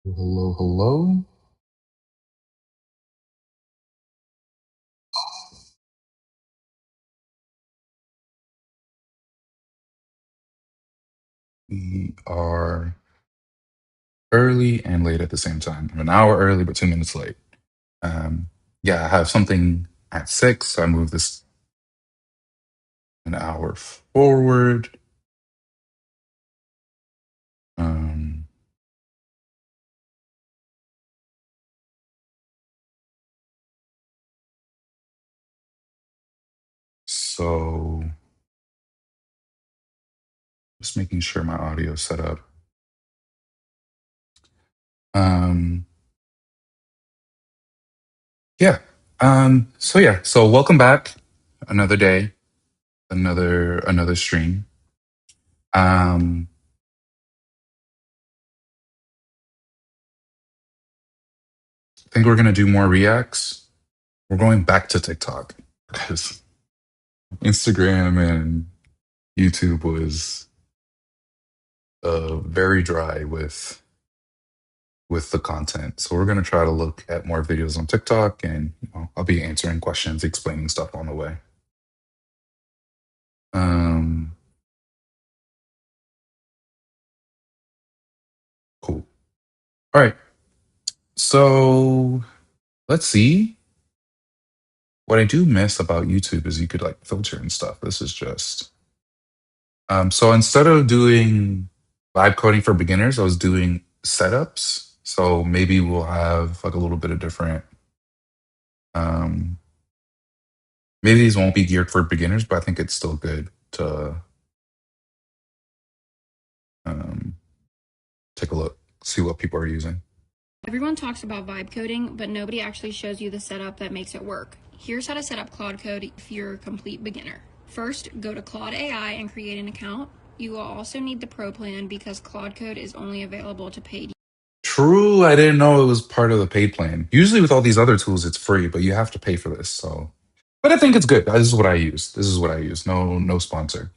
Hello, hello. We are early and late at the same time. I'm an hour early, but 2 minutes late. Um, yeah, I have something at 6, so I move this an hour forward. Um, so just making sure my audio is set up. Um, yeah. So welcome back. Another day, another stream. Um, I think we're gonna do more reacts. We're going back to TikTok because Instagram and YouTube was very dry with the content. So we're gonna try to look at more videos on TikTok, and I'll be answering questions, explaining stuff on the way. Um, cool. All right. So let's see. What I do miss about YouTube is you could like filter and stuff. This is just so instead of doing live coding for beginners, I was doing setups. So maybe we'll have like a little bit of different um maybe these won't be geared for beginners, but I think it's still good to um, take a look, see what people are using. Everyone talks about vibe coding, but nobody actually shows you the setup that makes it work. Here's how to set up Claude Code if you're a complete beginner. First, go to Claude AI and create an account. You will also need the Pro plan because Claude Code is only available to paid. True, I didn't know it was part of the paid plan. Usually with all these other tools, it's free, but you have to pay for this. So, but I think it's good. This is what I use. This is what I use. No sponsor.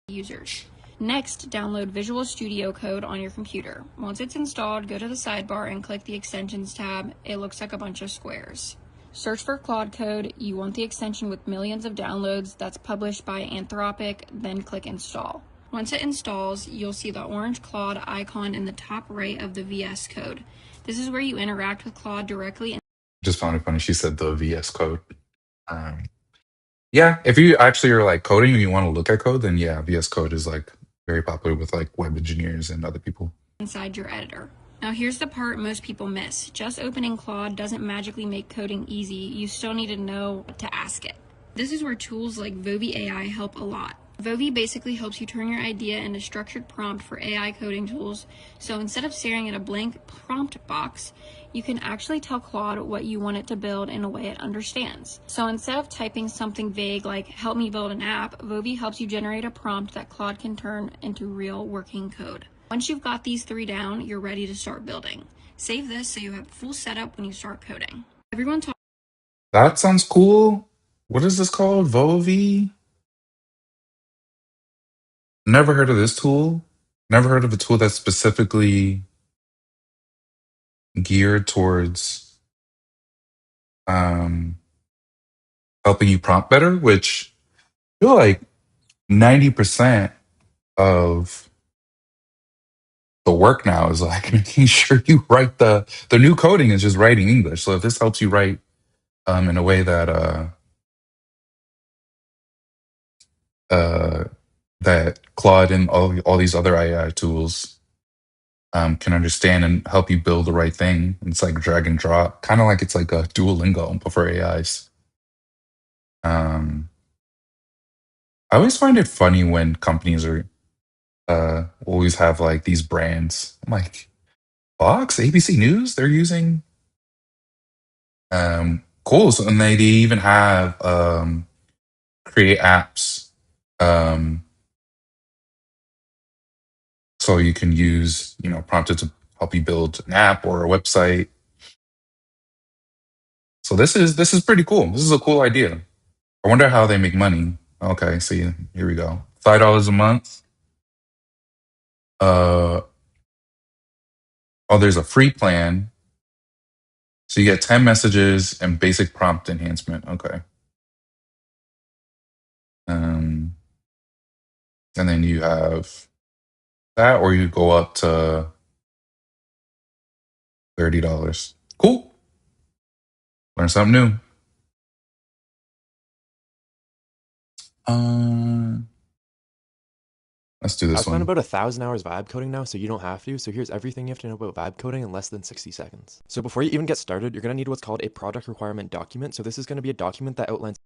Users. Next, download Visual Studio Code on your computer. Once it's installed, go to the sidebar and click the Extensions tab. It looks like a bunch of squares. Search for Claude Code. You want the extension with millions of downloads that's published by Anthropic, then click Install. Once it installs, you'll see the orange Claude icon in the top right of the VS Code. This is where you interact with Claude directly. Just found it funny. She said the VS Code. Um, yeah, if you actually are like coding and you want to look at code, then yeah, VS Code is like very popular with like web engineers and other people. Inside your editor. Now here's the part most people miss. Just opening Claude doesn't magically make coding easy. You still need to know what to ask it. This is where tools like Vovi AI help a lot. Vovi basically helps you turn your idea into structured prompt for AI coding tools. So instead of staring at a blank prompt box, you can actually tell Claude what you want it to build in a way it understands. So instead of typing something vague like help me build an app, Vovi helps you generate a prompt that Claude can turn into real working code. Once you've got these three down, you're ready to start building. Save this so you have full setup when you start coding. Everyone talks. That sounds cool. What is this called? Vovi? Never heard of this tool. Never heard of a tool that's specifically geared towards um, helping you prompt better, which I feel like 90% of the work now is like making sure you write the new coding is just writing English. So if this helps you write in a way that uh, that Claude and all these other AI tools can understand and help you build the right thing. It's like drag and drop, kind of like it's like a Duolingo but for AIs. Um, I always find it funny when companies are always have like these brands. I'm like Fox, ABC News, they're using cool. So, and they even have create apps um, so you can use prompted to help you build an app or a website. So this is pretty cool. This is a cool idea. I wonder how they make money. Okay, see, here we go. $5 a month. Uh, Oh, there's a free plan. So you get 10 messages and basic prompt enhancement. Okay. Um, and then you have that, or you go up to $30. Cool. Learn something new. Uh, let's do I this spent one. about 1,000 hours vibe coding now, so you don't have to. So here's everything you have to know about vibe coding in less than 60 seconds. So before you even get started, you're going to need what's called a product requirement document. So this is going to be a document that outlines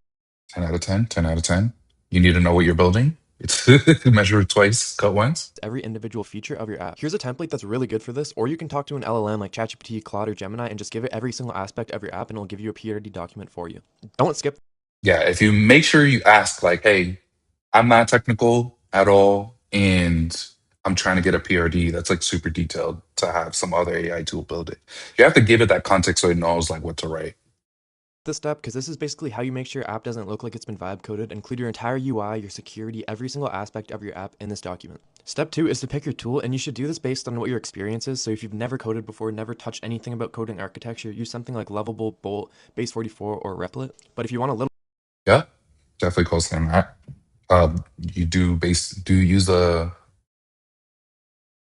10 out of 10, 10 out of 10. You need to know what you're building. It's measure twice, cut once. every individual feature of your app. Here's a template that's really good for this, or you can talk to an LLM like ChatGPT, Claude, or Gemini and just give it every single aspect of your app and it'll give you a PRD document for you. Don't skip. Yeah, if you make sure you ask, like, hey, I'm not technical at all, and I'm trying to get a PRD that's like super detailed to have some other AI tool build it. You have to give it that context so it knows like what to write. This step because this is basically how you make sure your app doesn't look like it's been vibe coded. Include your entire UI, your security, every single aspect of your app in this document. Step 2 is to pick your tool, and you should do this based on what your experience is. So if you've never coded before, never touched anything about coding architecture, use something like Lovable, Bolt, Base 44, or Replit. But if you want a little Yeah, definitely close on that. You do use the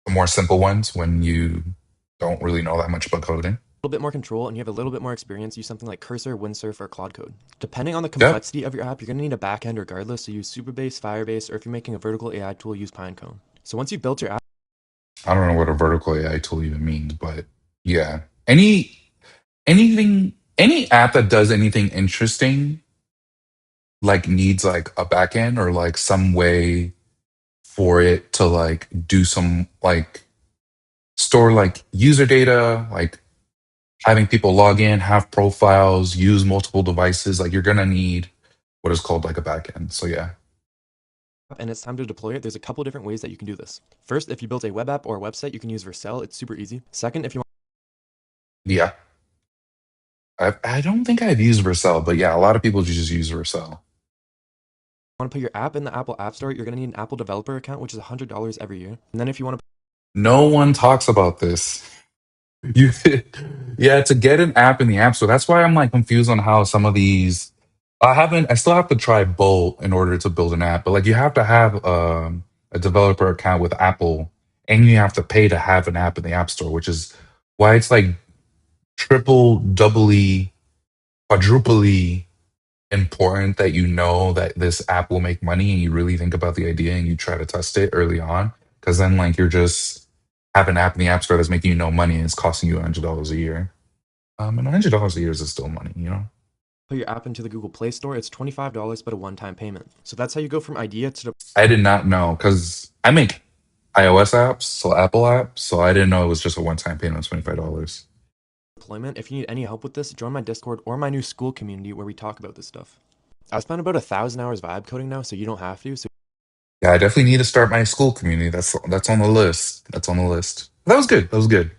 more simple ones when you don't really know that much about coding. bit more control and you have a little bit more experience, use something like Cursor, Windsurf, or Claude Code. Depending on the Yeah, complexity of your app, you're going to need a backend regardless, so use Superbase, Firebase, or if you're making a vertical AI tool, use Pinecone. So once you've built your app, I don't know what a vertical AI tool even means, but yeah, any app that does anything interesting like needs like a backend or like some way for it to like do some like store like user data, like having people log in, have profiles, use multiple devices. Like you're gonna need what is called like a backend. So yeah, and it's time to deploy it, there's a couple different ways that you can do this. First, if you built a web app or a website, you can use Vercel. It's super easy. Second, if you yeah. I don't think I've used Vercel, but yeah, a lot of people just use Vercel. want to put your app in the Apple App Store, you're going to need an Apple developer account, which is $100 every year. And then if you want to No one talks about this. You, yeah, to get an app in the app store. That's why I'm like confused on how some of these. I still have to try Bolt in order to build an app, but like you have to have a developer account with Apple, and you have to pay to have an app in the app store, which is why it's like triple, doubly, quadruply important that you know that this app will make money and you really think about the idea and you try to test it early on. Cause then like you're just have an app in the app store that's making you no money and it's costing you $100 a year. And $100 a year is still money, you know? put your app into the Google Play Store, it's $25 but a one-time payment. So that's how you go from idea to I did not know because I make iOS apps, so Apple apps, so I didn't know it was just a one-time payment of $25. deployment. If you need any help with this, join my Discord or my new school community where we talk about this stuff. I've spent about 1,000 hours vibe coding now, so you don't have to. So Yeah, I definitely need to start my school community. That's on the list. That's on the list. That was good. That was good.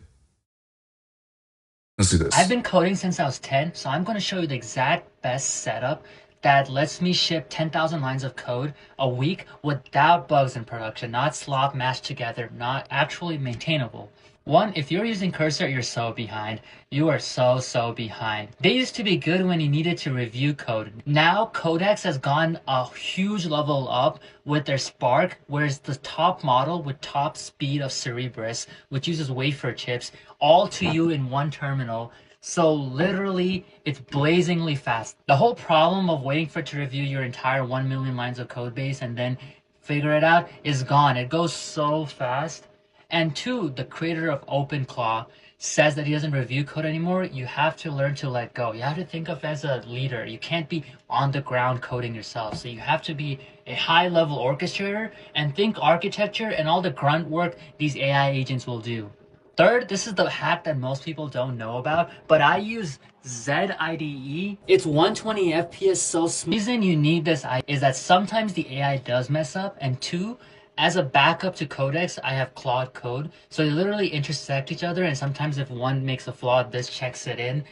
Let's do I've this. been coding since I was 10, so I'm going to show you the exact best setup that lets me ship 10,000 lines of code a week without bugs in production, not slop mashed together, not actually maintainable. One, if you're using Cursor, you're so behind. You are so behind. They used to be good when you needed to review code. Now, Codex has gone a huge level up with their Spark, whereas the top model with top speed of Cerebrus, which uses wafer chips, all to you in one terminal. So literally, it's blazingly fast. The whole problem of waiting for it to review your entire 1 million lines of code base and then figure it out is gone. It goes so fast. And two, the creator of OpenClaw says that he doesn't review code anymore. You have to learn to let go. You have to think of as a leader. You can't be on the ground coding yourself. So you have to be a high level orchestrator and think architecture and all the grunt work these AI agents will do. Third, this is the hack that most people don't know about, but I use ZIDE. It's 120 FPS so smooth. The reason you need this is that sometimes the AI does mess up, and two, as a backup to Codex, I have Claude Code. So they literally intersect each other, and sometimes if one makes a flaw, this checks it in.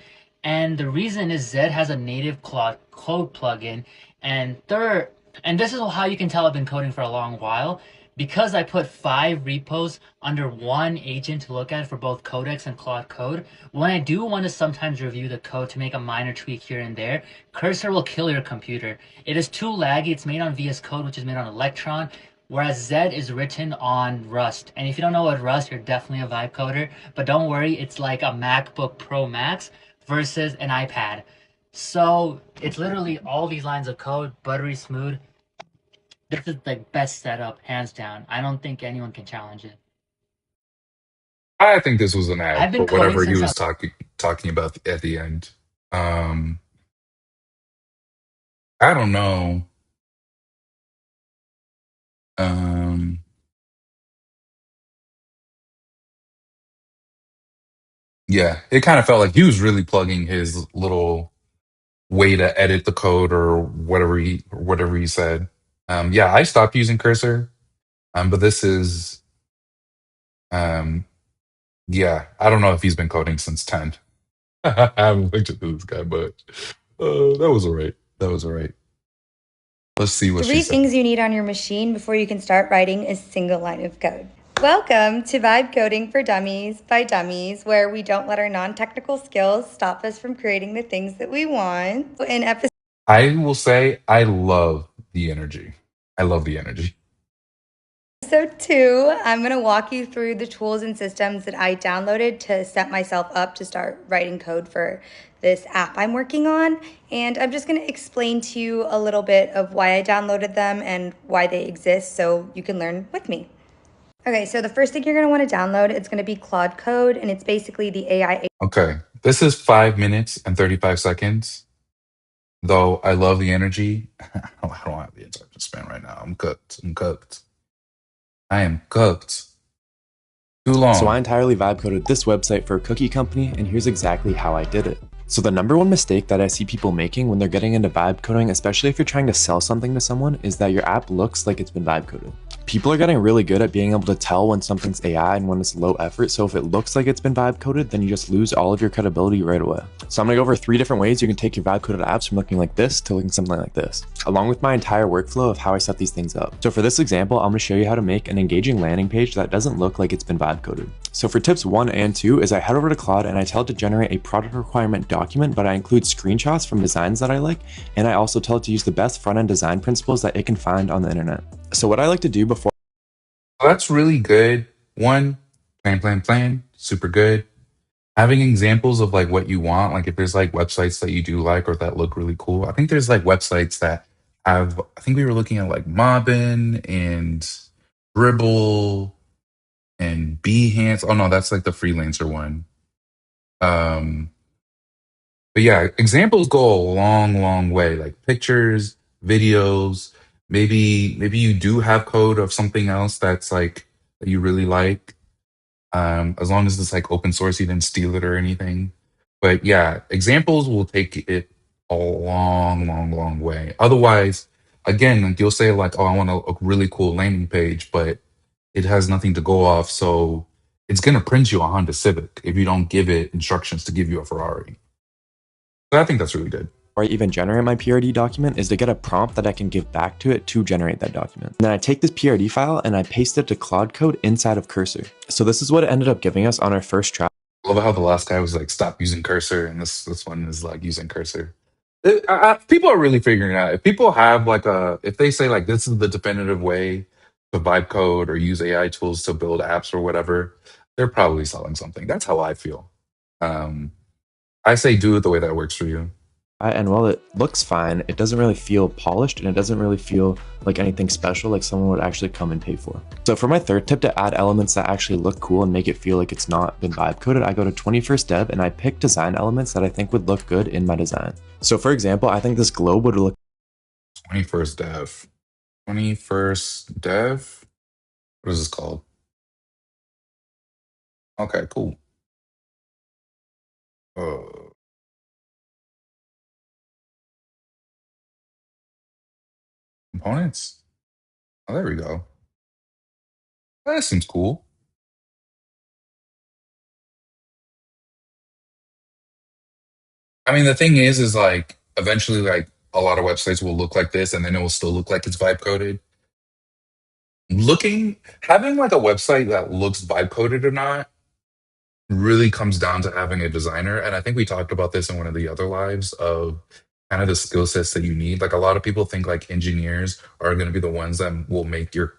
And the reason is Zed has a native Claude Code plugin. And third, and this is how you can tell I've been coding for a long while, because I put 5 repos under one agent to look at for both Codex and Claude Code, when I do want to sometimes review the code to make a minor tweak here and there, Cursor will kill your computer. It is too laggy. It's made on VS Code, which is made on Electron, whereas Z is written on Rust. And if you don't know what Rust, you're definitely a vibe coder. But don't worry, it's like a MacBook Pro Max versus an iPad. So it's literally all these lines of code, buttery smooth. This is the best setup, hands down. I don't think anyone can challenge it. I think this was an ad I've been for coding whatever he since I was talking about at the end. Um, I don't know. Um, yeah, it kind of felt like he was really plugging his little way to edit the code or whatever he said. Yeah, I stopped using Cursor. But this is um, yeah, I don't know if he's been coding since 10. I haven't looked at this guy, but that was all right. That was all right. Let's see what she Three said. things you need on your machine before you can start writing a single line of code. Welcome to Vibe Coding for Dummies by Dummies, where we don't let our non-technical skills stop us from creating the things that we want. In episode I will say I love the energy. I love the energy. 2, I'm going to walk you through the tools and systems that I downloaded to set myself up to start writing code for this app I'm working on. And I'm just going to explain to you a little bit of why I downloaded them and why they exist so you can learn with me. Okay, so the first thing you're going to want to download, it's going to be Claude Code, and it's basically the AI. Okay, this is 5 minutes and 35 seconds. Though I love the energy, I don't have the attention span right now. I'm cooked. I'm cooked. I am cooked. Too So I long. entirely vibe coded this website for a cookie company, and here's exactly how I did it. So the number one mistake that I see people making when they're getting into vibe coding, especially if you're trying to sell something to someone, is that your app looks like it's been vibe coded. People are getting really good at being able to tell when something's AI and when it's low effort, so if it looks like it's been vibe coded, then you just lose all of your credibility right away. So I'm gonna go over 3 different ways you can take your vibe coded apps from looking like this to looking something like this, along with my entire workflow of how I set these things up. So for this example, I'm gonna show you how to make an engaging landing page that doesn't look like it's been vibe coded. So for tips 1 and 2 is I head over to Claude and I tell it to generate a product requirement document, but I include screenshots from designs that I like, and I also tell it to use the best front-end design principles that it can find on the internet. So what I like to do before That's really good. One, plan. Super good. Having examples of like what you want, like if there's like websites that you do like or that look really cool. I think there's like websites that have, I think we were looking at like Mobbin and Dribble and Behance. Oh no, that's like the freelancer one. Um, but yeah, examples go a long way. Like pictures, videos. Maybe you do have code of something else that's like that you really like. As long as it's like open source, you didn't steal it or anything. But yeah, examples will take it a long way. Otherwise, again, like you'll say like, oh, I want a really cool landing page, but it has nothing to go off. So it's gonna print you a Honda Civic if you don't give it instructions to give you a Ferrari. So I think that's really good. I even generate my PRD document is to get a prompt that I can give back to it to generate that document. And then I take this PRD file and I paste it to Claude Code inside of Cursor. So this is what it ended up giving us on our first try. I love how the last guy was like, stop using cursor, and this one is like using cursor. People are really figuring it out. If people have like if they say like this is the definitive way to vibe code or use AI tools to build apps or whatever, they're probably selling something. That's how I feel. Um, I say do it the way that works for you. And while it looks fine, it doesn't really feel polished and it doesn't really feel like anything special like someone would actually come and pay for. So for my third tip to add elements that actually look cool and make it feel like it's not been vibe coded, I go to 21st Dev and I pick design elements that I think would look good in my design. So for example, I think this globe would look 21st Dev. 21st Dev? What is this called? Okay, cool. Uh, components? Oh, there we go. That seems cool. I mean, the thing is like eventually, like a lot of websites will look like this, and then it will still look like it's vibe coded. Having like a website that looks vibe coded or not really comes down to having a designer. And I think we talked about this in one of the other lives of kind of the skill sets that you need. Like a lot of people think like engineers are going to be the ones that will make your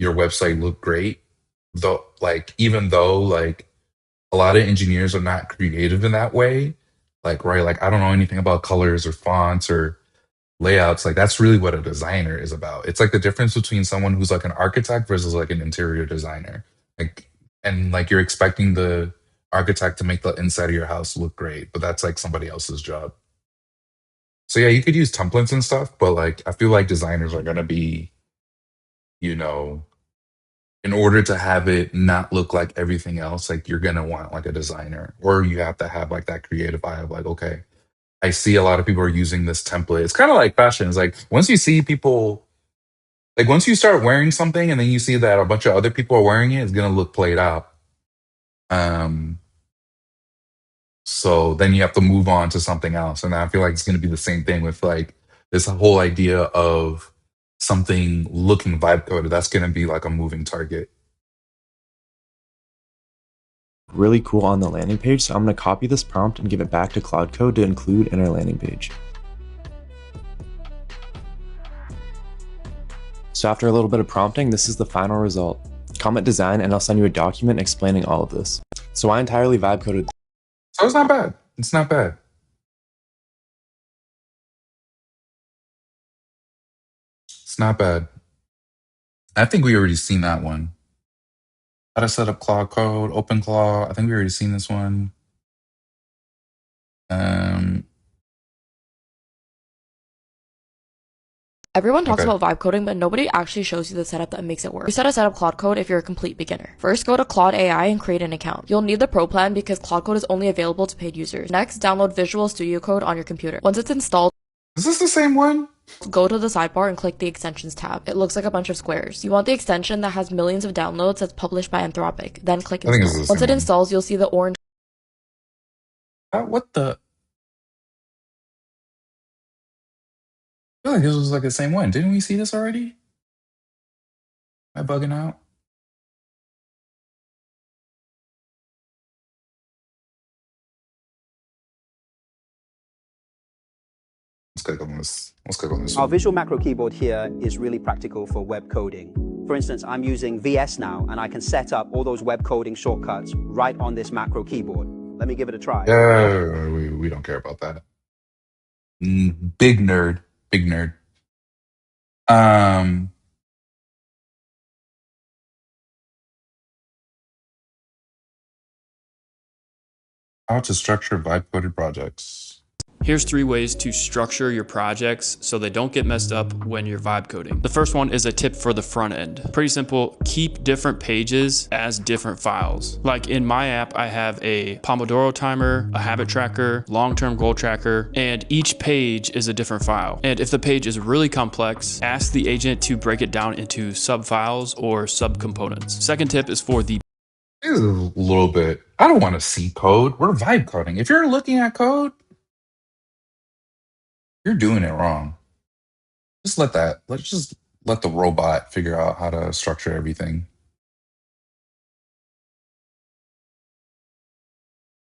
website look great. Though like even though like a lot of engineers are not creative in that way, like right, like I don't know anything about colors or fonts or layouts. Like that's really what a designer is about. It's like the difference between someone who's like an architect versus like an interior designer. Like and like you're expecting the architect to make the inside of your house look great, but that's like somebody else's job. So yeah, you could use templates and stuff, but like I feel like designers are gonna be, you know, in order to have it not look like everything else, like you're gonna want like a designer, or you have to have like that creative eye of like, okay, I see a lot of people are using this template. It's kind of like fashion. It's like once you see people, like once you start wearing something and then you see that a bunch of other people are wearing it, it's gonna look played out. Um, so then you have to move on to something else. And I feel like it's gonna be the same thing with like this whole idea of something looking vibe coded. That's gonna be like a moving target. Really cool on the landing page, so I'm going to copy this prompt and give it back to Cloud Code to include in our landing page. So after a little bit of prompting, this is the final result. Comment design and I'll send you a document explaining all of this. So I entirely vibe coded. So it's not bad. It's not bad. It's not bad. I think we already seen that one. How to set up Claude Code, OpenClaw. I think we already seen this one. Um, Everyone talks okay. about vibe coding, but nobody actually shows you the setup that makes it work. Here's how to set up Claude Code if you're a complete beginner. First, go to Claude AI and create an account. You'll need the Pro plan because Claude Code is only available to paid users. Next, download Visual Studio Code on your computer. Once it's installed, Is this the same one? go to the sidebar and click the Extensions tab. It looks like a bunch of squares. You want the extension that has millions of downloads that's published by Anthropic. Then click I think Install. it's the Once same it one. installs, you'll see the orange What the? I feel like this was like the same one. Didn't we see this already? Am I bugging out? Let's click on this. Let's click on this Our one. visual macro keyboard here is really practical for web coding. For instance, I'm using VS now, and I can set up all those web coding shortcuts right on this macro keyboard. Let me give it a try. Yeah, we don't care about that. Big nerd. Big nerd. Um, how to structure vibe coded projects. Here's 3 ways to structure your projects so they don't get messed up when you're vibe coding. The first one is a tip for the front end. Pretty simple, keep different pages as different files. Like in my app, I have a Pomodoro timer, a habit tracker, long-term goal tracker, and each page is a different file. And if the page is really complex, ask the agent to break it down into sub-files or sub-components. Second tip is for the This is a little bit. I don't want to see code. We're vibe coding. If you're looking at code, you're doing it wrong. Let's just let the robot figure out how to structure everything.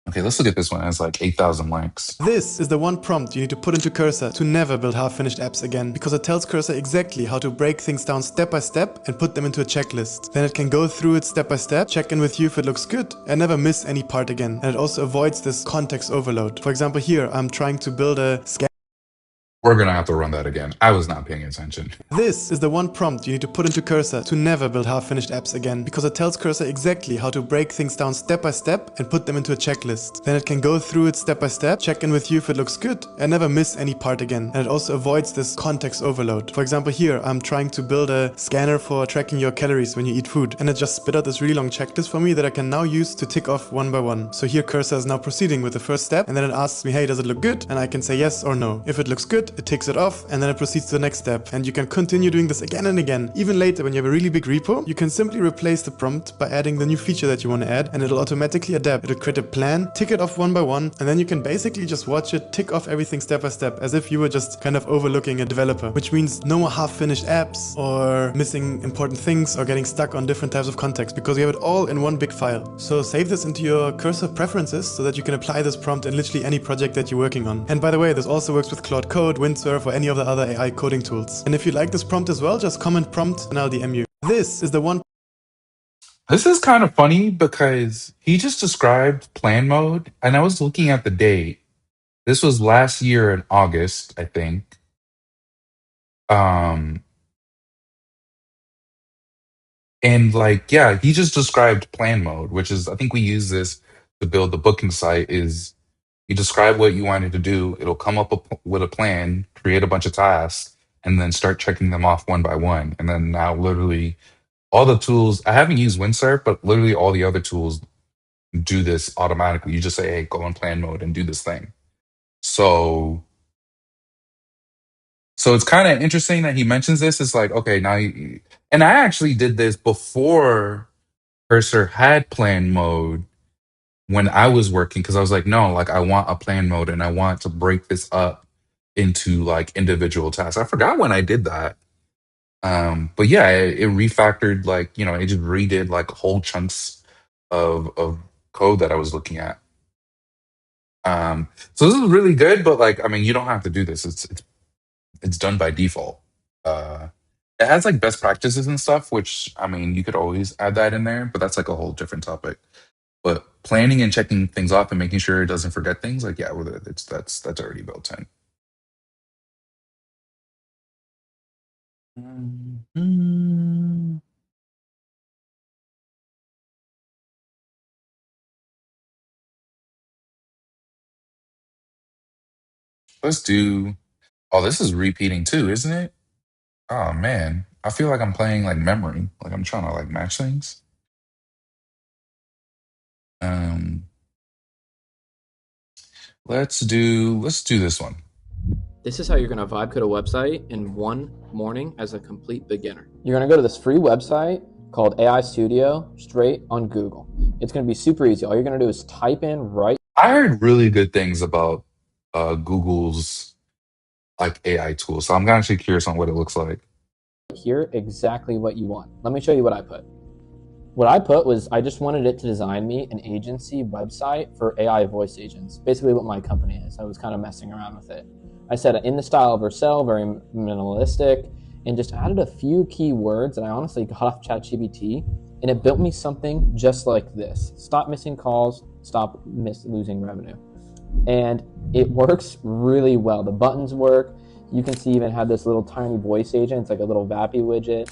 Okay, let's look at this one. It has like 8,000 likes. This is the one prompt you need to put into Cursor to never build half-finished apps again, because it tells Cursor exactly how to break things down step by step and put them into a checklist. Then it can go through it step by step, check in with you if it looks good, and never miss any part again. And it also avoids this context overload. For example, here I'm trying to build a scan. We're gonna have to run that again. I was not paying attention. This is the one prompt you need to put into Cursor to never build half-finished apps again, because it tells Cursor exactly how to break things down step by step and put them into a checklist. Then it can go through it step by step, check in with you if it looks good, and never miss any part again. And it also avoids this context overload. For example, here I'm trying to build a scanner for tracking your calories when you eat food, and it just spit out this really long checklist for me that I can now use to tick off one by one. So here Cursor is now proceeding with the first step, and then it asks me, hey, does it look good? And I can say yes or no. If it looks good, it ticks it off, and then it proceeds to the next step. And you can continue doing this again and again. Even later, when you have a really big repo, you can simply replace the prompt by adding the new feature that you want to add, and it'll automatically adapt. It'll create a plan, tick it off one by one, and then you can basically just watch it tick off everything step by step, as if you were just kind of overlooking a developer, which means no more half-finished apps or missing important things or getting stuck on different types of context, because you have it all in one big file. So save this into your cursor preferences so that you can apply this prompt in literally any project that you're working on. And by the way, this also works with Claude Code, Windsurf, or any of the other AI coding tools. And if you like this prompt as well, just comment prompt and I'll DM you. This is the one. This is kind of funny because he just described plan mode, and I was looking at the date. This was last year in August, I think. Um, and like, yeah, he just described plan mode, which is, I think we use this to build the booking site. Is you describe what you wanted to do, it'll come up with a plan, create a bunch of tasks, and then start checking them off one by one. And then now, literally, all the tools, I haven't used Windsurf, but literally all the other tools do this automatically. You just say, hey, go in plan mode and do this thing. So it's kind of interesting that he mentions this. It's like, okay, now and I actually did this before Cursor had plan mode when I was working, because I was like, no, like I want a plan mode and I want to break this up into like individual tasks. I forgot when I did that. But yeah, it refactored, like, it just redid like whole chunks of code that I was looking at. So this is really good, but like, I mean, you don't have to do this. It's done by default. Uh, it has like best practices and stuff, which, I mean, you could always add that in there, but that's like a whole different topic. But planning and checking things off and making sure it doesn't forget things, like, yeah, well, that's already built in. Mhm. Let's do. Oh, this is repeating too, isn't it? Oh man, I feel like I'm playing like memory, like I'm trying to like match things. Um, let's do this one. This is how you're going to vibe code a website in one morning as a complete beginner. You're going to go to this free website called AI Studio straight on Google. It's going to be super easy. All you're going to do is type in right I heard really good things about Google's like AI tool, so I'm actually curious on what it looks like. here exactly what you want. Let me show you what I put. What I put was I just wanted it to design me an agency website for AI voice agents, basically what my company is. I was kind of messing around with it. I said in the style of Vercel, very minimalistic, and just added a few keywords that I honestly got off ChatGPT, and it built me something just like this. Stop missing calls, stop losing revenue. And it works really well. The buttons work. You can see even had this little tiny voice agent. It's like a little Vappy widget.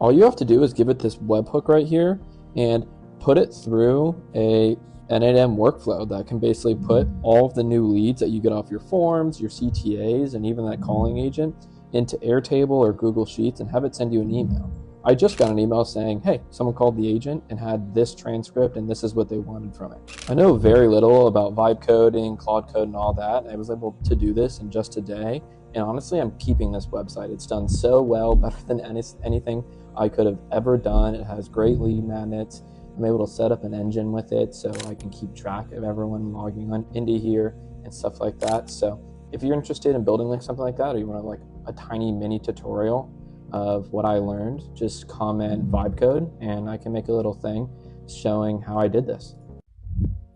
All you have to do is give it this webhook right here and put it through a N8M workflow that can basically put all of the new leads that you get off your forms, your CTAs, and even that calling agent into Airtable or Google Sheets and have it send you an email. I just got an email saying, hey, someone called the agent and had this transcript and this is what they wanted from it. I know very little about vibe coding, Claude Code, and all that. I was able to do this in just a day. And honestly, I'm keeping this website. It's done so well, better than anything I could have ever done. It has great lead magnets. I'm able to set up an engine with it so I can keep track of everyone logging on into here and stuff like that. So if you're interested in building like something like that, or you want like a tiny mini tutorial of what I learned, just comment vibe code and I can make a little thing showing how I did this.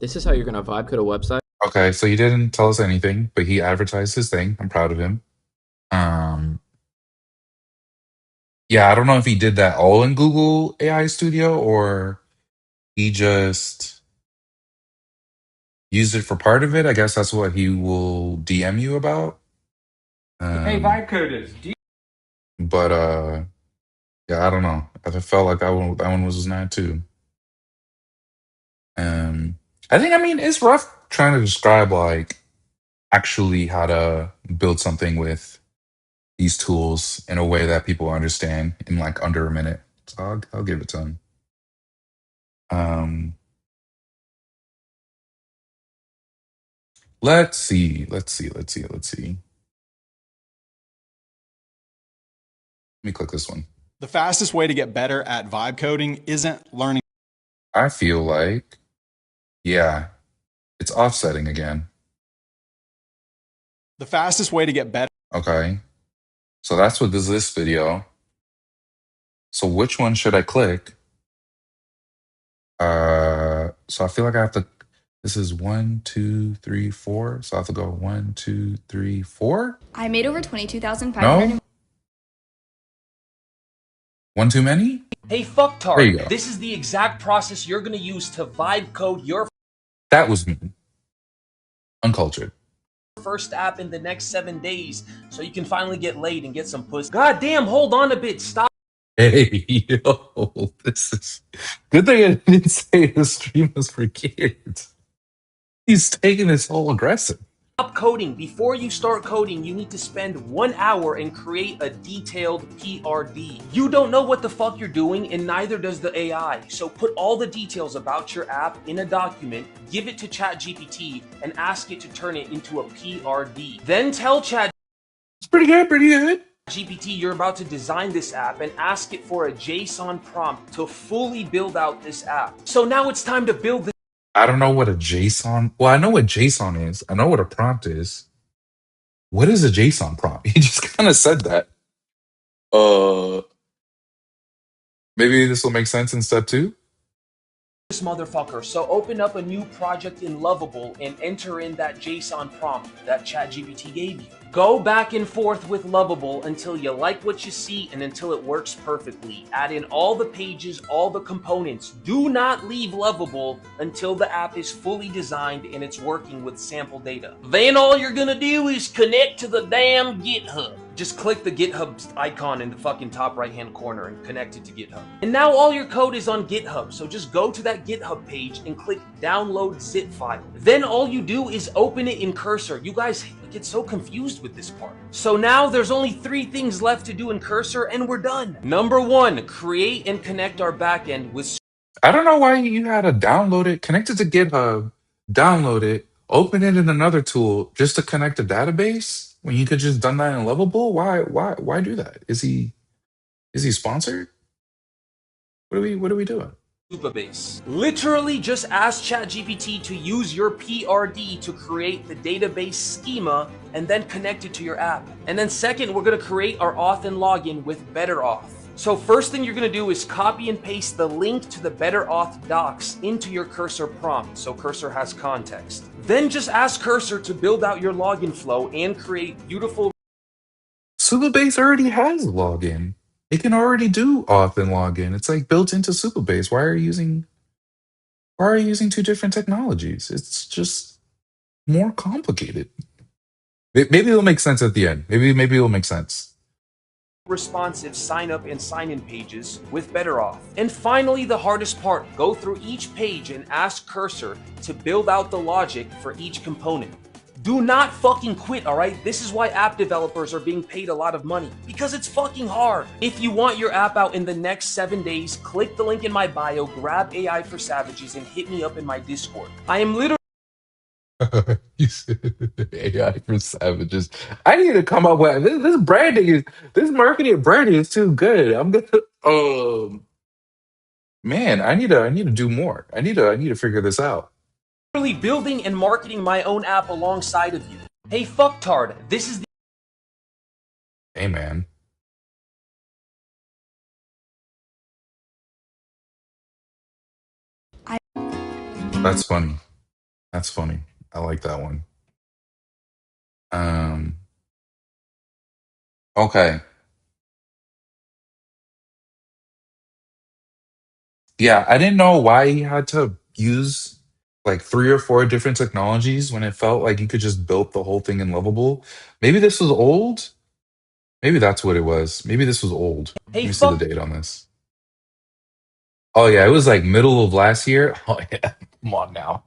This is how you're going to vibe code a website. Okay, so he didn't tell us anything, but he advertised his thing. I'm proud of him. Um, yeah, I don't know if he did that all in Google AI Studio or he just used it for part of it. I guess that's what he will DM you about. Hey, vibe coders. But yeah, I don't know. I felt like that one was mad too. Um, I think, I mean, it's rough trying to describe like actually how to build something with these tools in a way that people understand in like under a minute. So I'll give it to him. Um, let's see. me click this one. The fastest way to get better at vibe coding isn't learning. I feel like, yeah, it's offsetting again. The fastest way to get better. Okay. So that's what this video. So which one should I click? So I feel like I have to, this is 1, 2, 3, 4. So I have to go 1, 2, 3, 4. I made over 22,500. No? One too many? Hey, There you fucktard, go. this is the exact process you're gonna use to vibe code your That was me. Uncultured. first app in the next 7 days so you can finally get laid and get some pussy. God damn, hold on a bit, stop. Hey, yo, this is good thing I didn't say the stream was for kids. He's taking this all aggressive. Stop coding. Before you start coding, you need to spend 1 hour and create a detailed PRD. You don't know what the fuck you're doing, and neither does the AI. So put all the details about your app in a document, give it to ChatGPT, and ask it to turn it into a PRD. Then tell ChatGPT It's pretty good, pretty good. you're about to design this app and ask it for a JSON prompt to fully build out this app. So now it's time to build this. I don't know what a JSON. Well, I know what JSON is. I know what a prompt is. What is a JSON prompt? He just kind of said that. Maybe this will make sense in step 2. Motherfucker. So open up a new project in Lovable and enter in that JSON prompt that ChatGPT gave you. Go back and forth with Lovable until you like what you see and until it works perfectly. Add in all the pages, all the components. Do not leave Lovable until the app is fully designed and it's working with sample data. Then all you're gonna do is connect to the damn GitHub. Just click the GitHub icon in the fucking top right hand corner and connect it to GitHub. And now all your code is on GitHub, so just go to that GitHub page and click download zip file. Then all you do is open it in Cursor. You guys get so confused with this part. So now there's only 3 things left to do in Cursor and we're done. Number 1, create and connect our backend with. I don't know why you had to download it, connect it to GitHub, download it, open it in another tool just to connect a database when you could just done that in Lovable. Why do that? Is he sponsored? What are we doing? Supabase. Literally just ask ChatGPT to use your PRD to create the database schema and then connect it to your app. And then second, we're gonna create our auth and login with BetterAuth. So first thing you're gonna do is copy and paste the link to the BetterAuth docs into your Cursor prompt so Cursor has context. Then just ask Cursor to build out your login flow and create beautiful. Supabase already has login. It can already do auth and login. It's like built into Supabase. Why are you using 2 different technologies? It's just more complicated. Maybe it'll make sense at the end. Maybe it'll make sense. Responsive sign up and sign in pages with BetterAuth. And finally, the hardest part, go through each page and ask Cursor to build out the logic for each component. Do not fucking quit, alright? This is why app developers are being paid a lot of money, because it's fucking hard. If you want your app out in the next 7 days, click the link in my bio, grab AI for Savages, and hit me up in my Discord. I am literally AI for savages. I need to come up with this marketing and branding is too good. I'm gonna man, I need to do more. I need to figure this out. building and marketing my own app alongside of you. Hey fucktard, this is the Hey man. That's funny. That's funny. I like that one. Okay. Yeah, I didn't know why he had to use like 3 or 4 different technologies when it felt like you could just build the whole thing in Lovable. Maybe this was old. Maybe that's what it was. Maybe this was old. Let hey me see the fuck date on this. Oh yeah, it was like middle of last year. Oh yeah, come on now.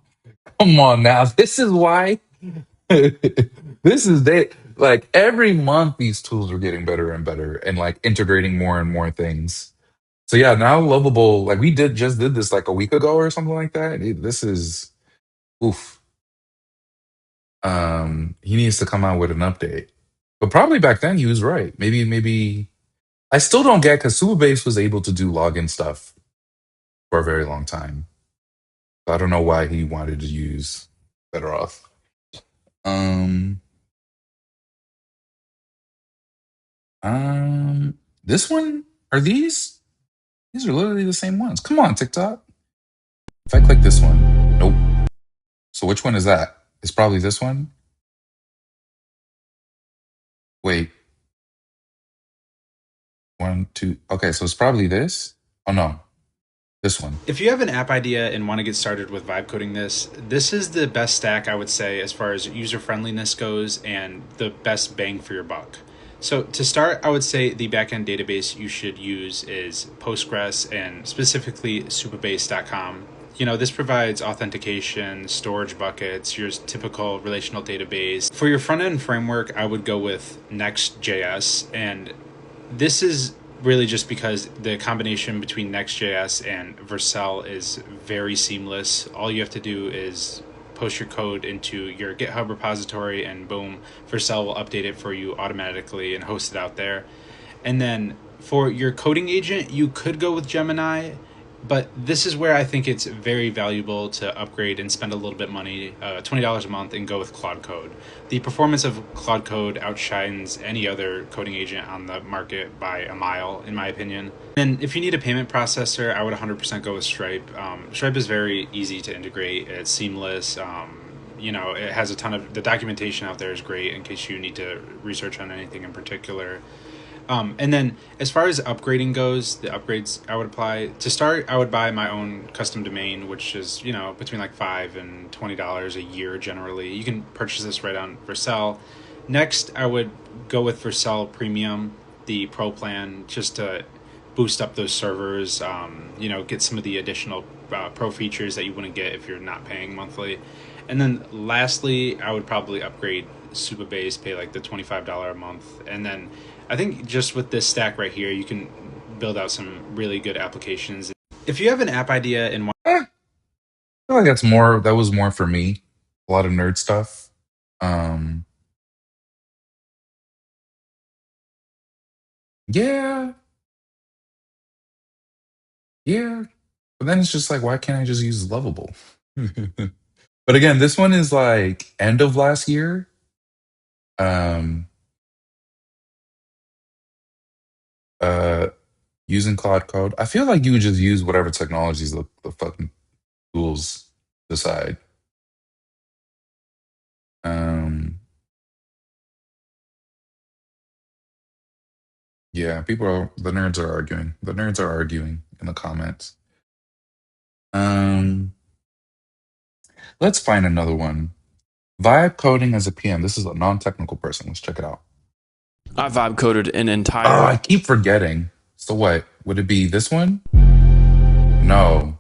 Come on now. This is why. This is they like every month these tools are getting better and better and like integrating more and more things. So yeah, now Lovable, like we just did this like a week ago or something like that. This is oof. He needs to come out with an update. But probably back then he was right. Maybe I still don't get because Supabase was able to do login stuff for a very long time. So I don't know why he wanted to use Better Off. Um, this one are these? These are literally the same ones. Come on, TikTok. If I click this one, nope. So which one is that? It's probably this one. Wait, one, two. Okay, so it's probably this. Oh no, this one. If you have an app idea and want to get started with vibe coding this is the best stack, I would say, as far as user friendliness goes and the best bang for your buck. So to start, I would say the backend database you should use is Postgres and specifically supabase.com. You know, this provides authentication, storage buckets, your typical relational database. For your front end framework, I would go with Next.js, and this is really just because the combination between Next.js and Vercel is very seamless. All you have to do is post your code into your GitHub repository, and boom, Vercel will update it for you automatically and host it out there. And then for your coding agent, you could go with Gemini, but this is where I think it's very valuable to upgrade and spend a little bit money, $20 a month, and go with Claude Code. The performance of Claude Code outshines any other coding agent on the market by a mile, in my opinion. And if you need a payment processor, I would 100% go with Stripe. Stripe is very easy to integrate. It's seamless. You know, it has a ton of, the documentation out there is great in case you need to research on anything in particular. And then as far as upgrading goes, the upgrades I would apply to start, I would buy my own custom domain, which is, you know, between like $5 and $20 a year generally. You can purchase this right on Vercel. Next, I would go with Vercel Premium, the Pro plan, just to boost up those servers, you know, get some of the additional pro features that you wouldn't get if you're not paying monthly. And then lastly, I would probably upgrade Supabase, pay like the $25 a month. And then I think just with this stack right here, you can build out some really good applications. If you have an app idea and want, I feel like that was more for me. A lot of nerd stuff. Um, yeah, yeah. But then it's just like, why can't I just use Lovable? But again, this one is like end of last year. Um, uh, using Cloud Code. I feel like you would just use whatever technologies the fucking tools decide. Um, yeah, the nerds are arguing. The nerds are arguing in the comments. Um, let's find another one. Vibe coding as a PM. This is a non-technical person. Let's check it out. I vibe coded an Oh, entire. I keep forgetting. So what? Would it be this one? No.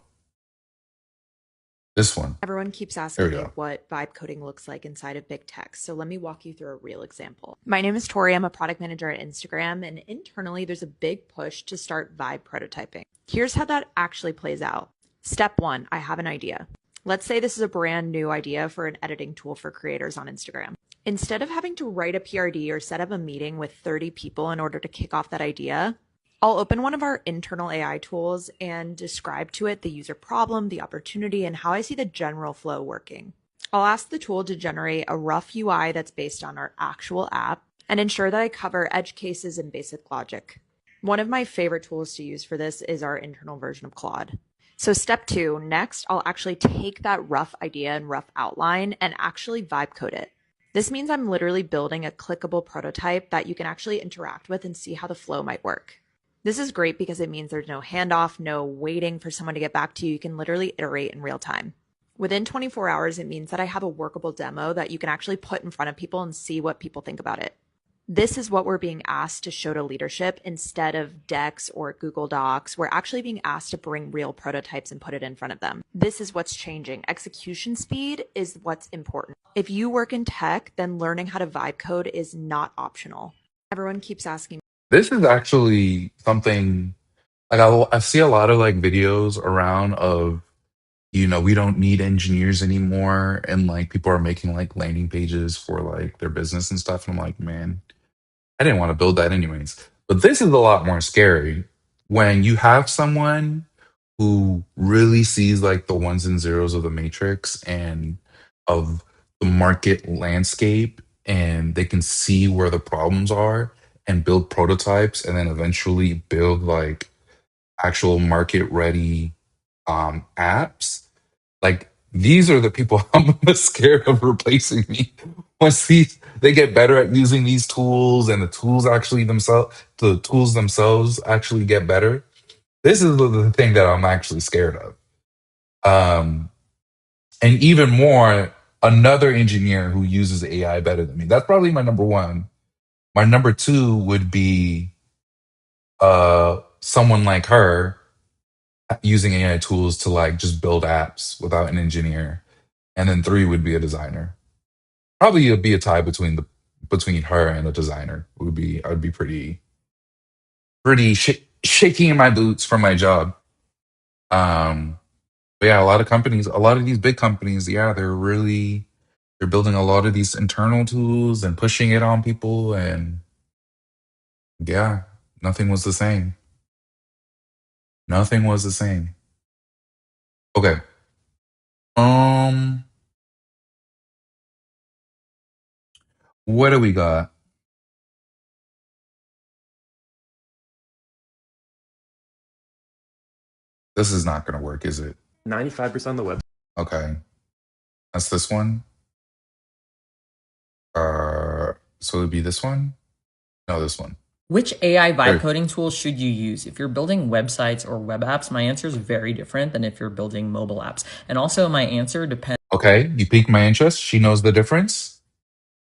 This one. Everyone keeps There asking we me go. what vibe coding looks like inside of big tech. So let me walk you through a real example. My name is Tori. I'm a product manager at Instagram, and internally there's a big push to start vibe prototyping. Here's how that actually plays out. Step one, I have an idea. Let's say this is a brand new idea for an editing tool for creators on Instagram. Instead of having to write a PRD or set up a meeting with 30 people in order to kick off that idea, I'll open one of our internal AI tools and describe to it the user problem, the opportunity, and how I see the general flow working. I'll ask the tool to generate a rough UI that's based on our actual app and ensure that I cover edge cases and basic logic. One of my favorite tools to use for this is our internal version of Claude. So step two, next, I'll actually take that rough idea and rough outline and actually vibe code it. This means I'm literally building a clickable prototype that you can actually interact with and see how the flow might work. This is great because it means there's no handoff, no waiting for someone to get back to you. You can literally iterate in real time. Within 24 hours, it means that I have a workable demo that you can actually put in front of people and see what people think about it. This is what we're being asked to show to leadership instead of decks or Google Docs. We're actually being asked to bring real prototypes and put it in front of them. This is what's changing. Execution speed is what's important. If you work in tech, then learning how to vibe code is not optional. Everyone keeps asking. This is actually something like I see a lot of like videos around of, you know, we don't need engineers anymore, and like people are making like landing pages for like their business and stuff. And I'm like, man, I didn't want to build that anyways. But this is a lot more scary when you have someone who really sees like the ones and zeros of the matrix and of the market landscape, and they can see where the problems are and build prototypes and then eventually build like actual market ready apps. Like these are the people I'm most scared of replacing me. Once they get better at using these tools and the tools themselves actually get better. This is the thing that I'm actually scared of. Um, and even more, another engineer who uses AI better than me. That's probably my number one. My number two would be someone like her using AI tools to like just build apps without an engineer. And then three would be a designer. Probably it'd be a tie between her and a designer. I'd be pretty shaking in my boots for my job. Um, but yeah, a lot of these big companies, yeah, they're building a lot of these internal tools and pushing it on people, and yeah, nothing was the same. Nothing was the same. Okay. Um, what do we got? This is not gonna work, is it? 95% of the web. Okay. That's this one. So it'd be this one? No, this one. Which AI vibe There. coding tool should you use? If you're building websites or web apps, my answer is very different than if you're building mobile apps. And also, my answer depends Okay, you piqued my interest. She knows the difference.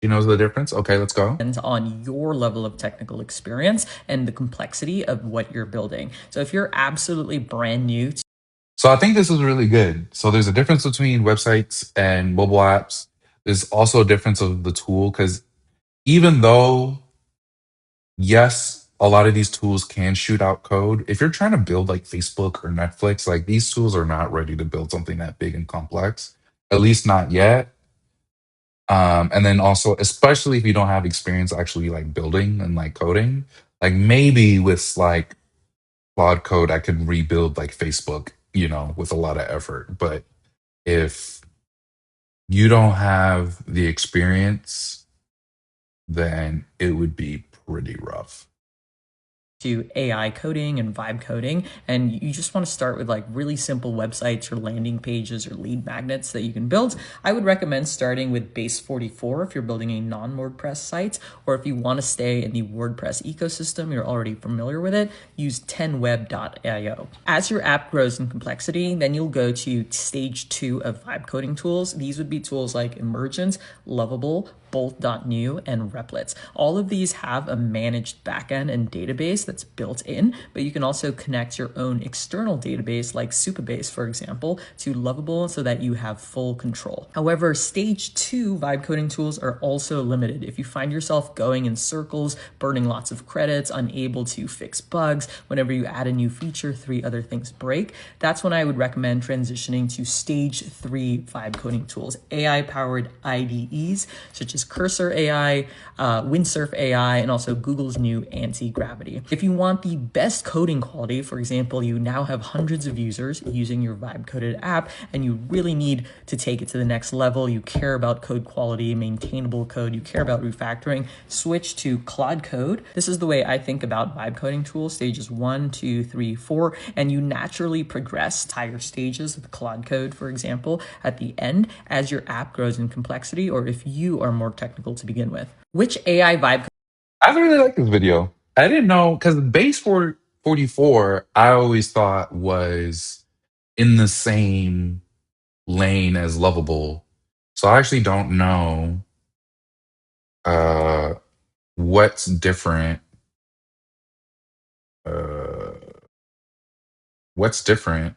She knows the difference. Okay, let's go. on your level of technical experience and the complexity of what you're building. So if you're absolutely brand new So I think this is really good. So there's a difference between websites and mobile apps. There's also a difference of the tool because even though, yes, a lot of these tools can shoot out code, if you're trying to build like Facebook or Netflix, like these tools are not ready to build something that big and complex, at least not yet. And then also, especially if you don't have experience actually like building and like coding, like maybe with like Claude Code, I could rebuild like Facebook, with a lot of effort. But if you don't have the experience, then it would be pretty rough. to AI coding and vibe coding, and you just want to start with like really simple websites or landing pages or lead magnets that you can build, I would recommend starting with Base 44 if you're building a non-WordPress site, or if you want to stay in the WordPress ecosystem, you're already familiar with it, use 10web.io. As your app grows in complexity, then you'll go to stage 2 of vibe coding tools. These would be tools like Emergence, Lovable, Bolt.new, and Replets. All of these have a managed backend and database that's built in, but you can also connect your own external database like Supabase, for example, to Lovable so that you have full control. However, stage 2 vibe coding tools are also limited. If you find yourself going in circles, burning lots of credits, unable to fix bugs, whenever you add a new feature, 3 other things break, that's when I would recommend transitioning to stage 3 vibe coding tools, AI-powered IDEs, such as Cursor AI, Windsurf AI, and also Google's new Anti-Gravity. If you want the best coding quality, for example, you now have hundreds of users using your vibe coded app, and you really need to take it to the next level, you care about code quality, maintainable code, you care about refactoring, switch to Claude Code. This is the way I think about vibe coding tools, stages 1, 2, 3, 4, and you naturally progress higher stages with Claude Code, for example, at the end as your app grows in complexity, or if you are more technical to begin with. Which AI vibe? I really like this video. I didn't know because base 44, I always thought was in the same lane as Lovable. So I actually don't know uh, what's different. Uh, what's different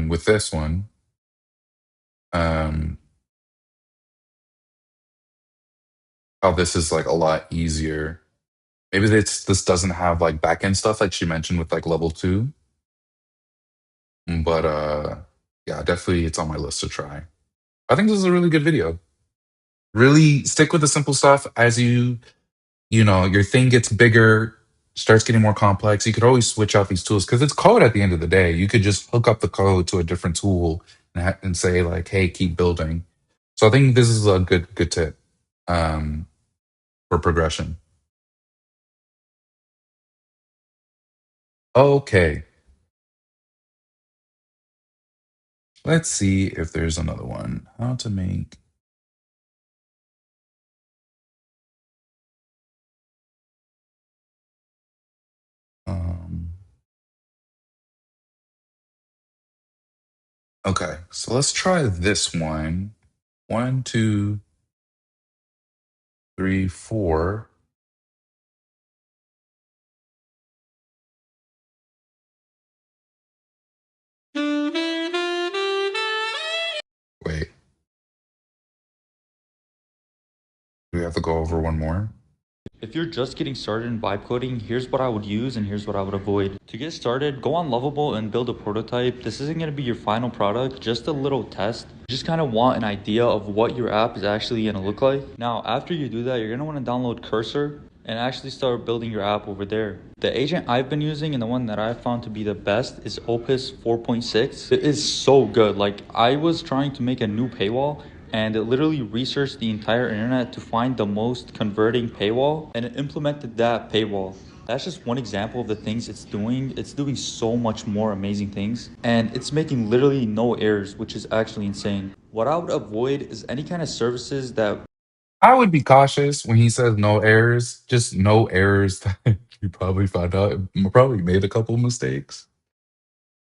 with this one? Um, how this is like a lot easier. Maybe this doesn't have like backend stuff like she mentioned with like level 2. But yeah, definitely it's on my list to try. I think this is a really good video. Really stick with the simple stuff as you your thing gets bigger, starts getting more complex, you could always switch out these tools because it's code at the end of the day. You could just hook up the code to a different tool and say like, "Hey, keep building." So I think this is a good tip um, for progression. Okay, let's see if there's another one. How to make. Um, okay, so let's try this one. One, two, three, four. Wait, do we have to go over one more? If you're just getting started in vibe coding, here's what I would use and here's what I would avoid. To get started, go on Lovable and build a prototype. This isn't going to be your final product, just a little test. You just kind of want an idea of what your app is actually going to look like. Now, after you do that, you're going to want to download Cursor and actually start building your app over there. The agent I've been using and the one that I found to be the best is Opus 4.6. It is so good. Like, I was trying to make a new paywall and it literally researched the entire internet to find the most converting paywall and it implemented that paywall. That's just one example of the things it's doing. It's doing so much more amazing things and it's making literally no errors, which is actually insane. What I would avoid is any kind of services that I would be cautious when he says no errors, just no errors that you probably found out. Probably made a couple mistakes.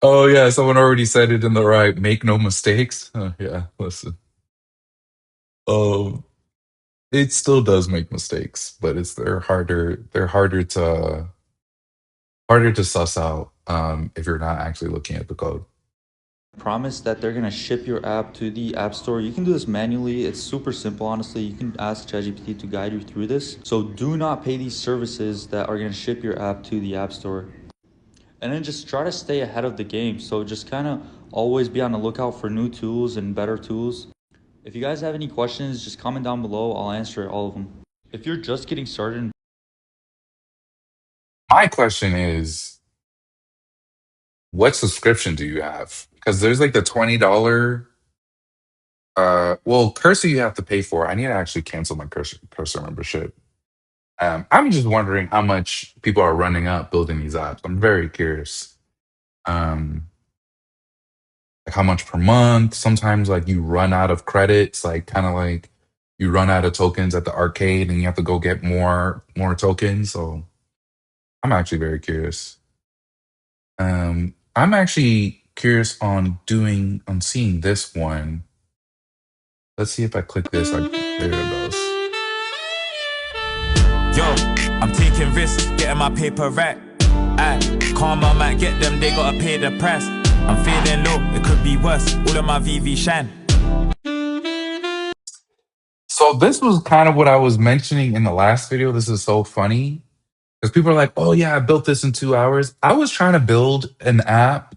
Oh, yeah, someone already said it in the right. Make no mistakes. Yeah, listen. Oh, it still does make mistakes, but they're harder to suss out if you're not actually looking at the code. promise that they're gonna ship your app to the app store. You can do this manually. It's super simple, honestly. You can ask ChatGPT to guide you through this. So do not pay these services that are gonna ship your app to the app store. And then just try to stay ahead of the game. So just kind of always be on the lookout for new tools and better tools. If you guys have any questions, just comment down below. I'll answer all of them. If you're just getting started, My question is, what subscription do you have? Because there's like the $20. Well, Cursor you have to pay for. I need to actually cancel my Cursor membership. I'm just wondering how much people are running up building these apps. I'm very curious. Um, like how much per month? Sometimes like you run out of credits, like kind of like you run out of tokens at the arcade and you have to go get more tokens. So I'm actually very curious. I'm actually curious on seeing this one. Let's see if I click this. Like there it goes. Yo, I'm taking risks, getting my paper right. Aye, karma might get them, they gotta pay the price. I'm feeling low, it could be worse. All of my VV shine. So this was kind of what I was mentioning in the last video. This is so funny because people are like, "Oh yeah, I built this in 2 hours." I was trying to build an app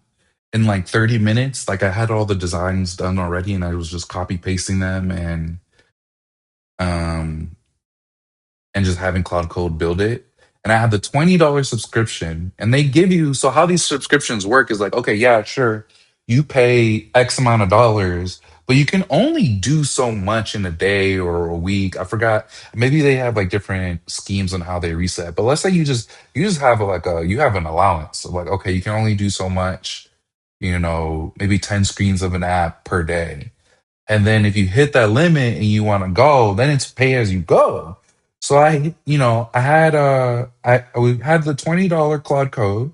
in like 30 minutes. Like I had all the designs done already, and I was just copy pasting them um and just having Cloud Code build it. And I had the $20 subscription, and they give you. So how these subscriptions work is like, okay, yeah, sure, you pay X amount of dollars, but you can only do so much in a day or a week. I forgot. Maybe they have like different schemes on how they reset. But let's say you just have you have an allowance of like, okay, you can only do so much. Maybe 10 screens of an app per day. And then if you hit that limit and you want to go, then it's pay as you go. So we had the $20 Claude Code.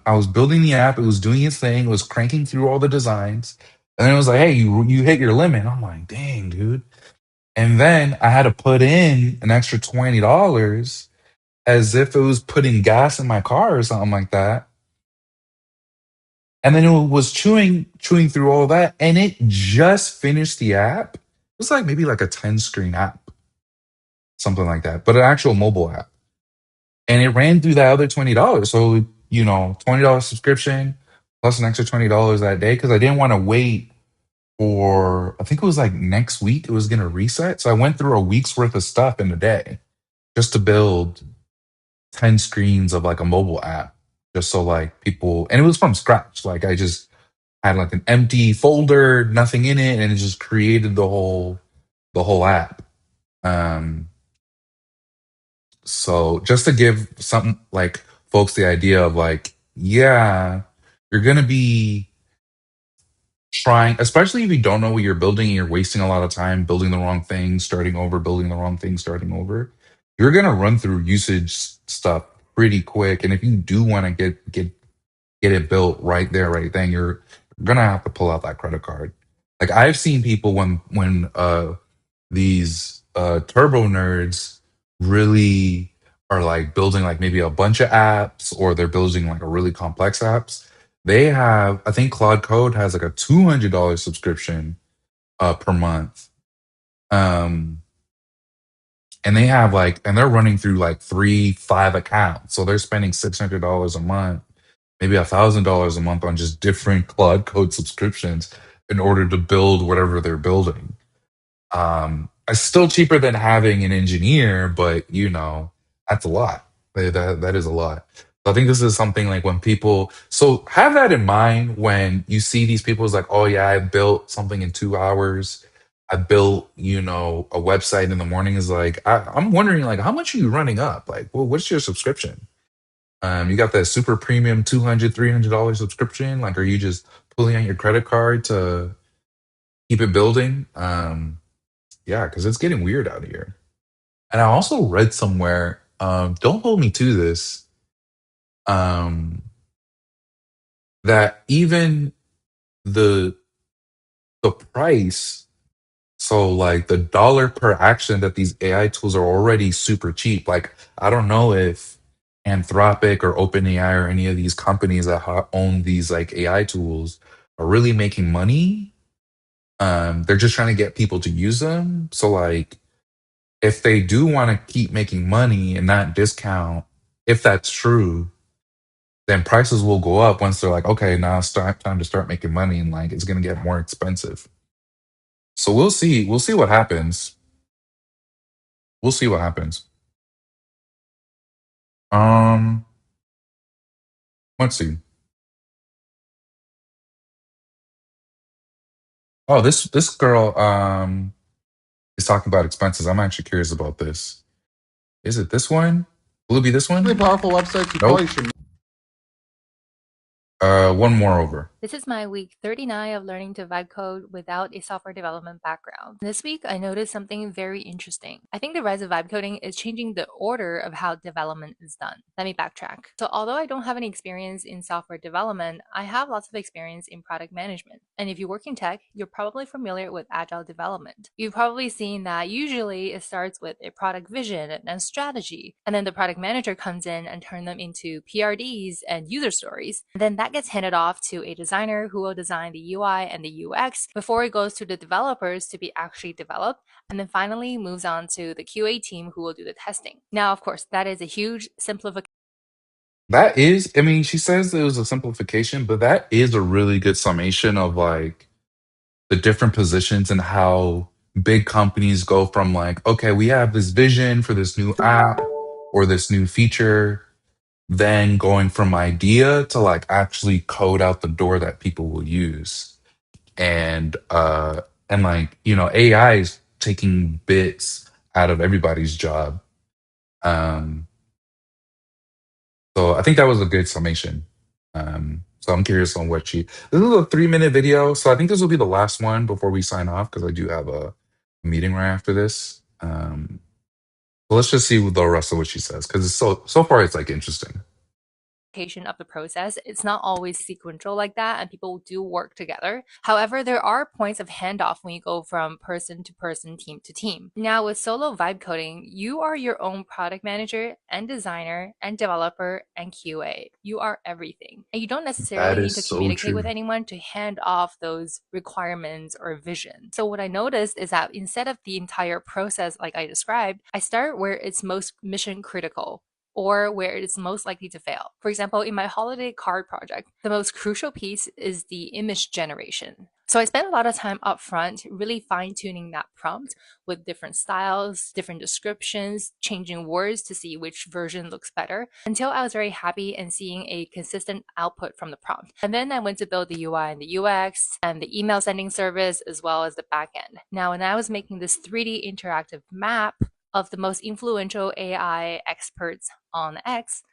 I was building the app, it was doing its thing, it was cranking through all the designs. And then it was like, hey, you hit your limit. I'm like, dang, dude. And then I had to put in an extra $20 as if it was putting gas in my car or something like that. And then it was chewing through all that, and it just finished the app. It was like maybe like a 10 screen app, something like that, but an actual mobile app. And it ran through that other $20. So, $20 subscription plus an extra $20 that day because I didn't want to wait for, I think it was like next week, it was going to reset. So I went through a week's worth of stuff in a day just to build 10 screens of like a mobile app, just so like people, and it was from scratch. Like I just had like an empty folder, nothing in it, and it just created the whole app. Um, so just to give some like folks the idea of like, yeah, you're gonna be trying, especially if you don't know what you're building and you're wasting a lot of time building the wrong thing, starting over, building the wrong thing, starting over. You're gonna run through usage stuff pretty quick, and if you do want to get it built right there, right then, you're gonna have to pull out that credit card. Like I've seen people when these turbo nerds really are like building like maybe a bunch of apps, or they're building like a really complex apps. They have, I think Claude Code has like a $200 subscription per month. Um and they have like, and they're running through like 3, 5 accounts. So they're spending $600 a month, maybe $1,000 a month on just different Claude Code subscriptions in order to build whatever they're building. It's still cheaper than having an engineer, but that's a lot. That is a lot. So I think this is something like when people, so have that in mind when you see these people. Is like, oh yeah, I built something in 2 hours. I built, a website in the morning. Is like, I'm wondering like, how much are you running up? Like, well, what's your subscription? You got that super premium $200, $300 subscription. Like, are you just pulling out your credit card to keep it building? Yeah, because it's getting weird out here. And I also read somewhere, don't hold me to this, um, that even the the price, so like the dollar per action that these AI tools are already super cheap. Like I don't know if Anthropic or OpenAI or any of these companies that own these like AI tools are really making money. They're just trying to get people to use them. So like if they do want to keep making money and not discount, if that's true, then prices will go up once they're like, okay, now it's time to start making money, and like it's gonna get more expensive. So we'll see. We'll see what happens. We'll see what happens. Um, let's see. Oh, this girl is talking about expenses. I'm actually curious about this. Is it this one? Will it be this one? Really powerful website. You Nope. probably should. One more over. This is my week 39 of learning to vibe code without a software development background. This week, I noticed something very interesting. I think the rise of vibe coding is changing the order of how development is done. Let me backtrack. So although I don't have any experience in software development, I have lots of experience in product management. And if you work in tech, you're probably familiar with agile development. You've probably seen that usually it starts with a product vision and strategy, and then the product manager comes in and turns them into PRDs and user stories. And then that gets handed off to a designer who will design the UI and the UX before it goes to the developers to be actually developed, and then finally moves on to the QA team who will do the testing. Now, of course, that is a huge simplification. That is, I mean, she says it was a simplification, but that is a really good summation of like the different positions and how big companies go from like, okay, we have this vision for this new app or this new feature, then going from idea to like actually code out the door that people will use. And like, AI is taking bits out of everybody's job. Um so I think that was a good summation. So I'm curious on what this is a 3-minute video, so I think this will be the last one before we sign off because I do have a meeting right after this. So let's just see the rest of what she says because it's so far it's like interesting. Of the process. It's not always sequential like that, and people do work together. However, there are points of handoff when you go from person to person, team to team. Now, with solo vibe coding, you are your own product manager and designer and developer and QA. You are everything. And you don't That necessarily need is to so communicate with true. anyone to hand off those requirements or vision. So, what I noticed is that instead of the entire process like I described, I start where it's most mission critical or where it is most likely to fail. For example, in my holiday card project, the most crucial piece is the image generation. So I spent a lot of time up front really fine tuning that prompt with different styles, different descriptions, changing words to see which version looks better until I was very happy and seeing a consistent output from the prompt. And then I went to build the UI and the UX and the email sending service as well as the backend. Now, when I was making this 3D interactive map of the most influential AI experts on X,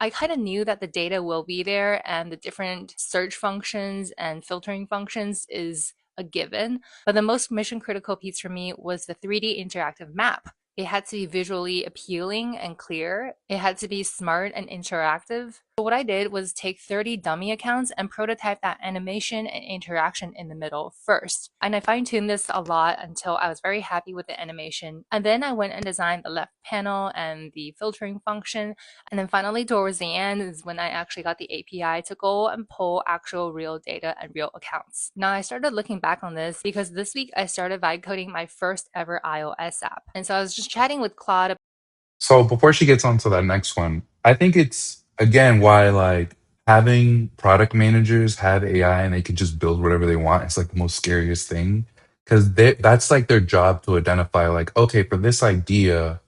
I kind of knew that the data will be there and the different search functions and filtering functions is a given. But the most mission critical piece for me was the 3D interactive map. It had to be visually appealing and clear. It had to be smart and interactive. So what I did was take 30 dummy accounts and prototype that animation and interaction in the middle first. And I fine-tuned this a lot until I was very happy with the animation. And then I went and designed the left panel and the filtering function. And then finally, towards the end is when I actually got the API to go and pull actual real data and real accounts. Now, I started looking back on this because this week I started vibe coding my first ever iOS app. And so I was just chatting with Claude. So before she gets on to that next one, I think it's again why like having product managers have AI and they can just build whatever they want. It's like the most scariest thing because that's like their job to identify like, okay, for this idea,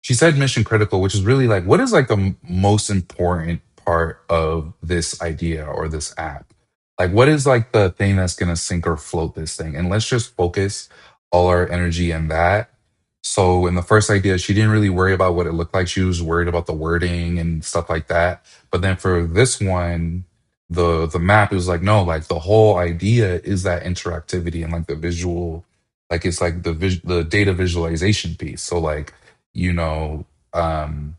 she said mission critical, which is really like, what is like the most important part of this idea or this app? Like, what is like the thing that's going to sink or float this thing? And let's just focus all our energy in that. So, in the first idea, she didn't really worry about what it looked like. She was worried about the wording and stuff like that. But then for this one, the map, it was like, no, like the whole idea is that interactivity and like the visual, like it's like the data visualization piece. So, like, you know um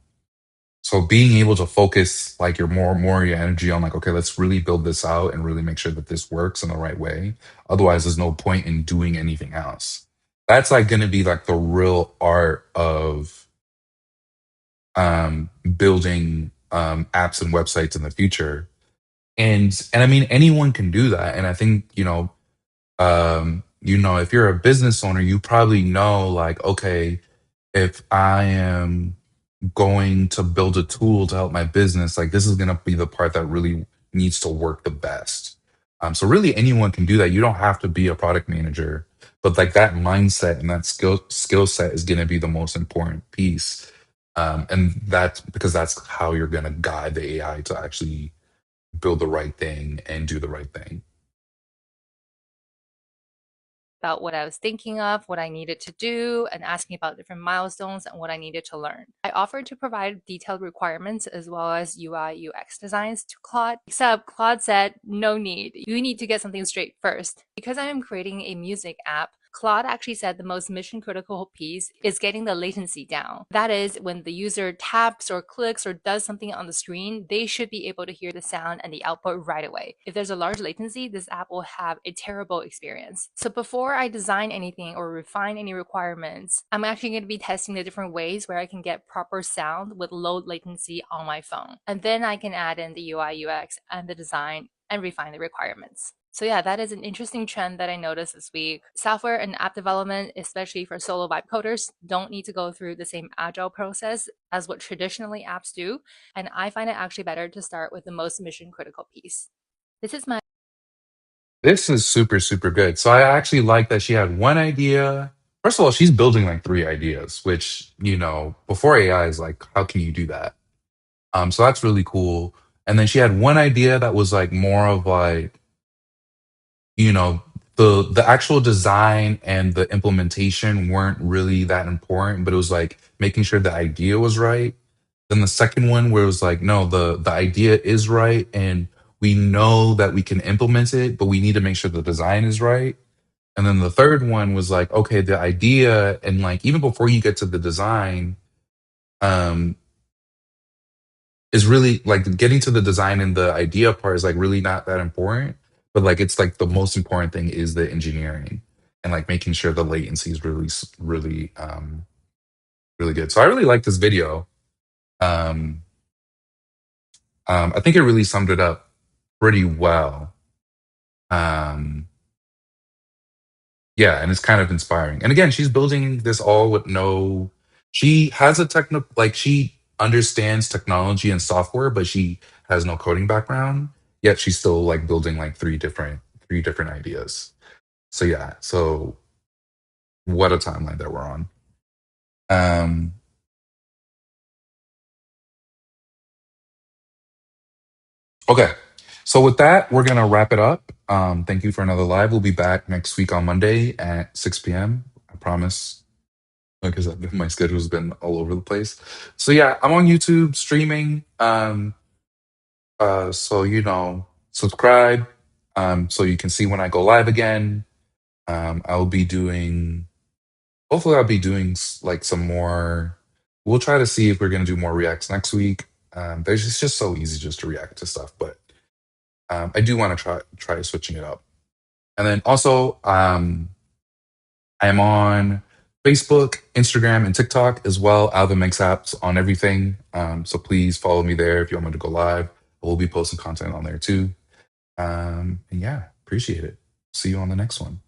so being able to focus like your more your energy on like, okay, let's really build this out and really make sure that this works in the right way, otherwise there's no point in doing anything else. That's like going to be like the real art of building apps and websites in the future. And I mean, anyone can do that. And I think, if you're a business owner, you probably know like, okay, if I am going to build a tool to help my business, like this is going to be the part that really needs to work the best. So really anyone can do that. You don't have to be a product manager, but like that mindset and that skill set is going to be the most important piece. And that's because that's how you're going to guide the AI to actually build the right thing and do the right thing. About what I was thinking of, what I needed to do, and asking about different milestones and what I needed to learn. I offered to provide detailed requirements as well as UI UX designs to Claude, except Claude said, no need. You need to get something straight first. Because I am creating a music app, Claude actually said the most mission critical piece is getting the latency down. That is, when the user taps or clicks or does something on the screen, they should be able to hear the sound and the output right away. If there's a large latency, this app will have a terrible experience. So before I design anything or refine any requirements, I'm actually going to be testing the different ways where I can get proper sound with low latency on my phone. And then I can add in the UI UX and the design and refine the requirements. So yeah, that is an interesting trend that I noticed this week. Software and app development, especially for solo vibe coders, don't need to go through the same agile process as what traditionally apps do. And I find it actually better to start with the most mission critical piece. This is my This is super, super good. So I actually like that she had one idea. First of all, she's building like three ideas, which, before AI is like, how can you do that? So that's really cool. And then she had one idea that was like more of like, you know, the actual design and the implementation weren't really that important, but it was like making sure the idea was right. Then the second one where it was like, no, the idea is right and we know that we can implement it, but we need to make sure the design is right. And then the third one was like, okay, the idea and like even before you get to the design, um, is really like getting to the design and the idea part is like really not that important. But like it's like the most important thing is the engineering and like making sure the latency is really really good. So I really like this video. Um, I think it really summed it up pretty well. Um, Yeah, and it's kind of inspiring. And again, she's building this all with no. She has a techno, like she understands technology and software, but she has no coding background. Yet she's still like building like three different ideas. So yeah, so what a timeline that we're on. Um, okay. So with that, we're gonna wrap it up. Thank you for another live. We'll be back next week on Monday at 6 p.m. I promise. Because my schedule's been all over the place. So yeah, I'm on YouTube streaming. So subscribe. So you can see when I go live again. I'll be doing. Hopefully, I'll be doing like some more. We'll try to see if we're gonna do more reacts next week. There's it's just so easy just to react to stuff, but I do want to try switching it up. And then also, I'm on Facebook, Instagram, and TikTok as well. Alvin Makes Apps on everything. So please follow me there if you want me to go live. We'll be posting content on there too. And yeah, appreciate it. See you on the next one.